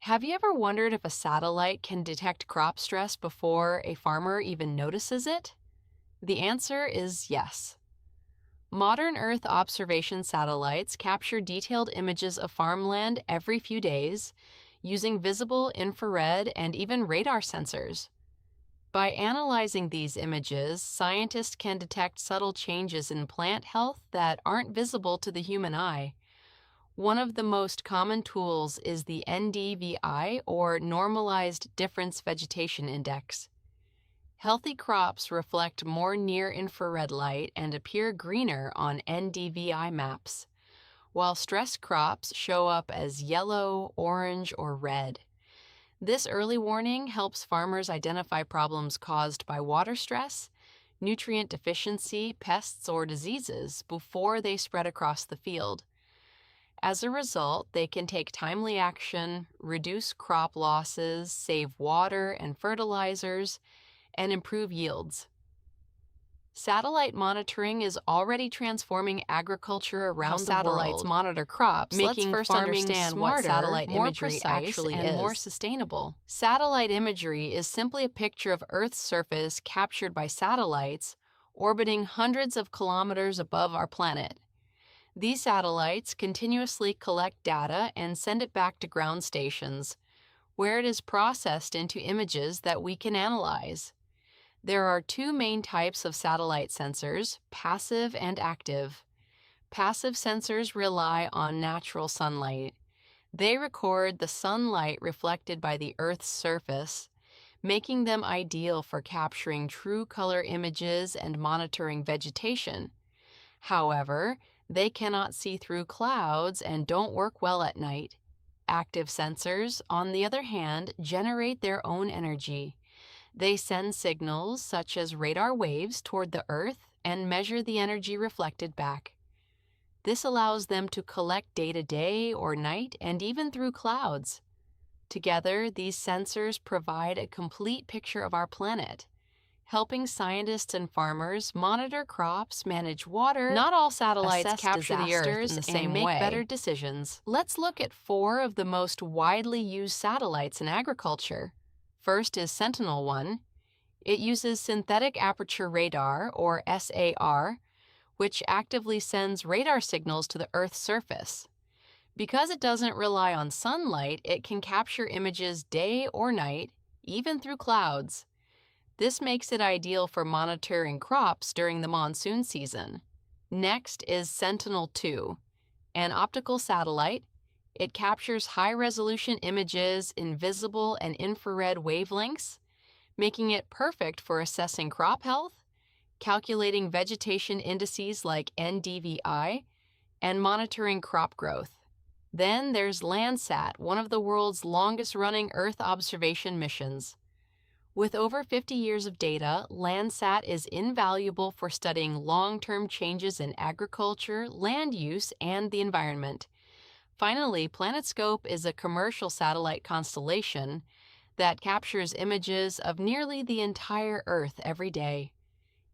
Have you ever wondered if a satellite can detect crop stress before a farmer even notices it? The answer is yes. Modern Earth observation satellites capture detailed images of farmland every few days using visible infrared and even radar sensors. By analyzing these images, scientists can detect subtle changes in plant health that aren't visible to the human eye. One of the most common tools is the NDVI, or Normalized Difference Vegetation Index. Healthy crops reflect more near-infrared light and appear greener on NDVI maps, while stressed crops show up as yellow, orange, or red. This early warning helps farmers identify problems caused by water stress, nutrient deficiency, pests, or diseases before they spread across the field. As a result, they can take timely action, reduce crop losses, save water and fertilizers, and improve yields. Satellite monitoring is already transforming agriculture around the Satellites world, monitor crops. Let's making first farming understand what smarter, satellite more imagery precise, actually and is. more sustainable. Satellite imagery is simply a picture of Earth's surface captured by satellites orbiting hundreds of kilometers above our planet. These satellites continuously collect data and send it back to ground stations, where it is processed into images that we can analyze. There are two main types of satellite sensors, passive and active. Passive sensors rely on natural sunlight. They record the sunlight reflected by the Earth's surface, making them ideal for capturing true color images and monitoring vegetation. However, they cannot see through clouds and don't work well at night. Active sensors, on the other hand, generate their own energy. They send signals such as radar waves toward the Earth and measure the energy reflected back. This allows them to collect data day or night and even through clouds. Together, these sensors provide a complete picture of our planet, helping scientists and farmers monitor crops, manage water. Not all satellites Assess capture the Earth disasters in the same and make way. better decisions. Let's look at four of the most widely used satellites in agriculture. First is Sentinel-1. It uses synthetic aperture radar, or SAR, which actively sends radar signals to the Earth's surface. Because it doesn't rely on sunlight, it can capture images day or night, even through clouds. This makes it ideal for monitoring crops during the monsoon season. Next is Sentinel-2, an optical satellite. It captures high-resolution images in visible and infrared wavelengths, making it perfect for assessing crop health, calculating vegetation indices like NDVI, and monitoring crop growth. Then there's Landsat, one of the world's longest-running Earth observation missions. With over 50 years of data, Landsat is invaluable for studying long-term changes in agriculture, land use, and the environment. Finally, PlanetScope is a commercial satellite constellation that captures images of nearly the entire Earth every day.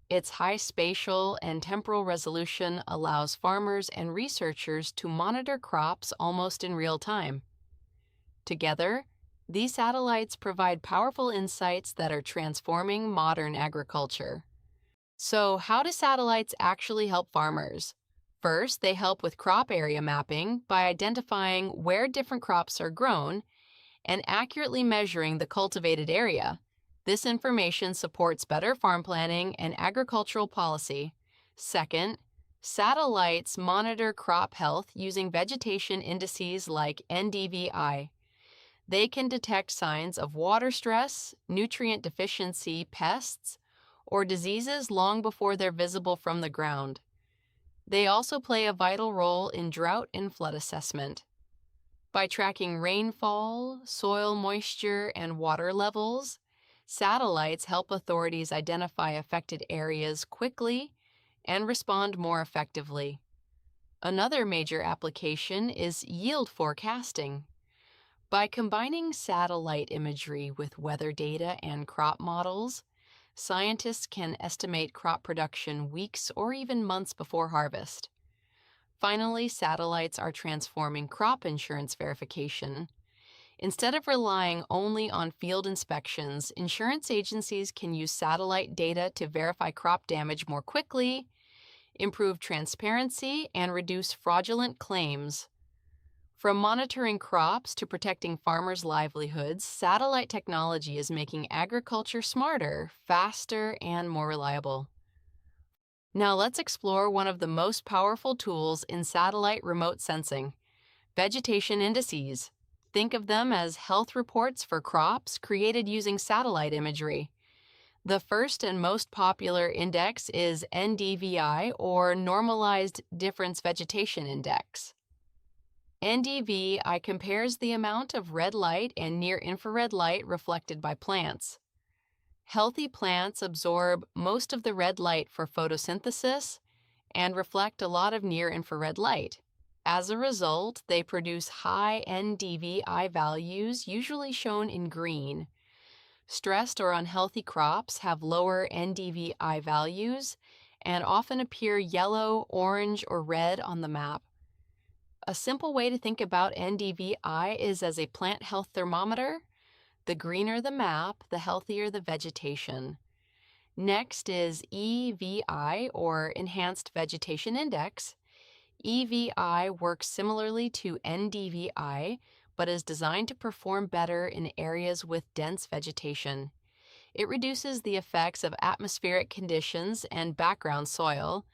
Its high spatial and temporal resolution allows farmers and researchers to monitor crops almost in real time. Together, these satellites provide powerful insights that are transforming modern agriculture. So, how do satellites actually help farmers? First, they help with crop area mapping by identifying where different crops are grown and accurately measuring the cultivated area. This information supports better farm planning and agricultural policy. Second, satellites monitor crop health using vegetation indices like NDVI. They can detect signs of water stress, nutrient deficiency, pests, or diseases long before they're visible from the ground. They also play a vital role in drought and flood assessment. By tracking rainfall, soil moisture, and water levels, satellites help authorities identify affected areas quickly and respond more effectively. Another major application is yield forecasting. By combining satellite imagery with weather data and crop models, scientists can estimate crop production weeks or even months before harvest. Finally, satellites are transforming crop insurance verification. Instead of relying only on field inspections, insurance agencies can use satellite data to verify crop damage more quickly, improve transparency, and reduce fraudulent claims. From monitoring crops to protecting farmers' livelihoods, satellite technology is making agriculture smarter, faster, and more reliable. Now let's explore one of the most powerful tools in satellite remote sensing: vegetation indices. Think of them as health reports for crops created using satellite imagery. The first and most popular index is NDVI, or Normalized Difference Vegetation Index. NDVI compares the amount of red light and near-infrared light reflected by plants. Healthy plants absorb most of the red light for photosynthesis and reflect a lot of near-infrared light. As a result, they produce high NDVI values, usually shown in green. Stressed or unhealthy crops have lower NDVI values and often appear yellow, orange, or red on the map. A simple way to think about NDVI is as a plant health thermometer. The greener the map, the healthier the vegetation. Next is EVI, or Enhanced Vegetation Index. EVI works similarly to NDVI, but is designed to perform better in areas with dense vegetation. It reduces the effects of atmospheric conditions and background soil,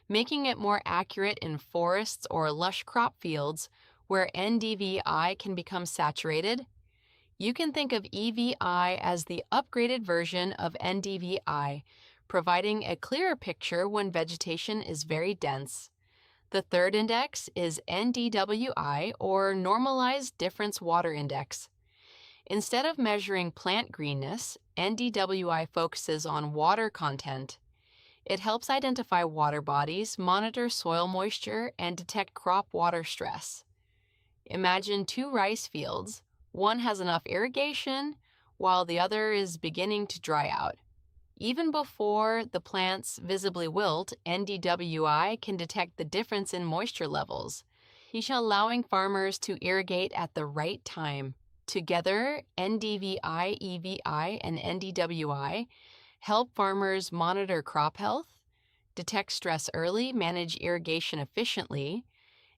making it more accurate in forests or lush crop fields where NDVI can become saturated. You can think of EVI as the upgraded version of NDVI, providing a clearer picture when vegetation is very dense. The third index is NDWI, or Normalized Difference Water Index. Instead of measuring plant greenness, NDWI focuses on water content. It helps identify water bodies, monitor soil moisture, and detect crop water stress. Imagine two rice fields. One has enough irrigation, while the other is beginning to dry out. Even before the plants visibly wilt, NDWI can detect the difference in moisture levels, allowing farmers to irrigate at the right time. Together, NDVI, EVI, and NDWI help farmers monitor crop health, detect stress early, manage irrigation efficiently,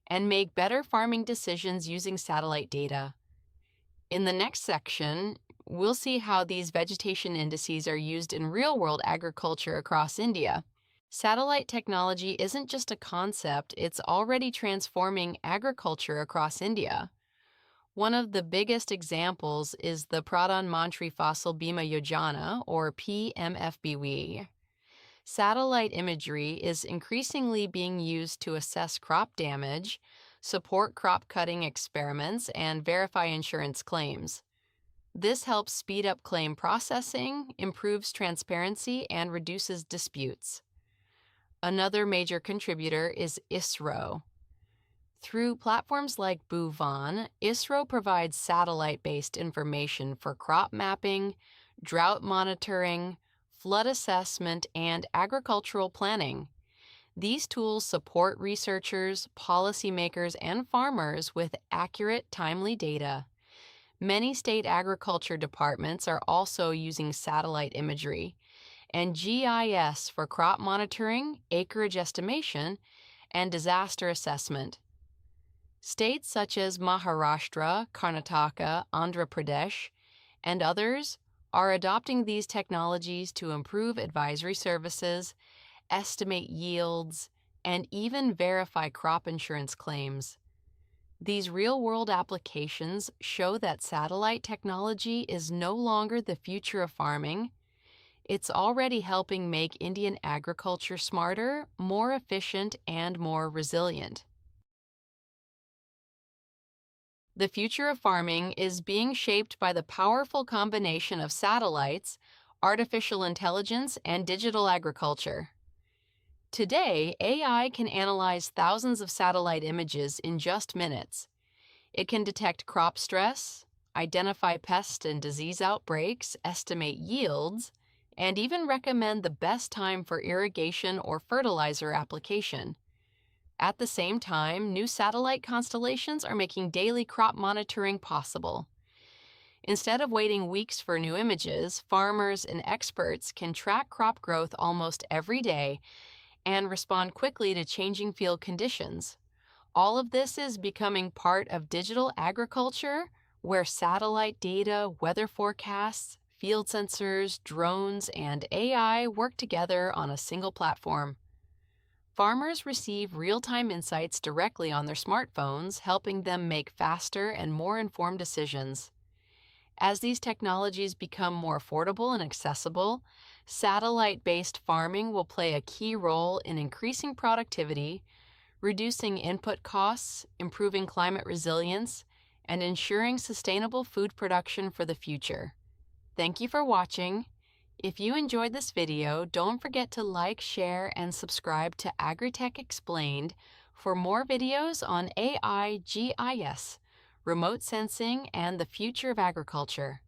and make better farming decisions using satellite data. In the next section, we'll see how these vegetation indices are used in real-world agriculture across India. Satellite technology isn't just a concept, it's already transforming agriculture across India. One of the biggest examples is the Pradhan Mantri Fasal Bima Yojana, or PMFBY. Satellite imagery is increasingly being used to assess crop damage, support crop cutting experiments, and verify insurance claims. This helps speed up claim processing, improves transparency, and reduces disputes. Another major contributor is ISRO. Through platforms like Bhuvan, ISRO provides satellite-based information for crop mapping, drought monitoring, flood assessment, and agricultural planning. These tools support researchers, policymakers, and farmers with accurate, timely data. Many state agriculture departments are also using satellite imagery and GIS for crop monitoring, acreage estimation, and disaster assessment. States such as Maharashtra, Karnataka, Andhra Pradesh, and others are adopting these technologies to improve advisory services, estimate yields, and even verify crop insurance claims. These real-world applications show that satellite technology is no longer the future of farming. It's already helping make Indian agriculture smarter, more efficient, and more resilient. The future of farming is being shaped by the powerful combination of satellites, artificial intelligence, and digital agriculture. Today, AI can analyze thousands of satellite images in just minutes. It can detect crop stress, identify pest and disease outbreaks, estimate yields, and even recommend the best time for irrigation or fertilizer application. At the same time, new satellite constellations are making daily crop monitoring possible. Instead of waiting weeks for new images, farmers and experts can track crop growth almost every day and respond quickly to changing field conditions. All of this is becoming part of digital agriculture, where satellite data, weather forecasts, field sensors, drones, and AI work together on a single platform. Farmers receive real-time insights directly on their smartphones, helping them make faster and more informed decisions. As these technologies become more affordable and accessible, satellite-based farming will play a key role in increasing productivity, reducing input costs, improving climate resilience, and ensuring sustainable food production for the future. Thank you for watching. If you enjoyed this video, don't forget to like, share, and subscribe to Agritech Explained for more videos on AI, GIS, remote sensing, and the future of agriculture.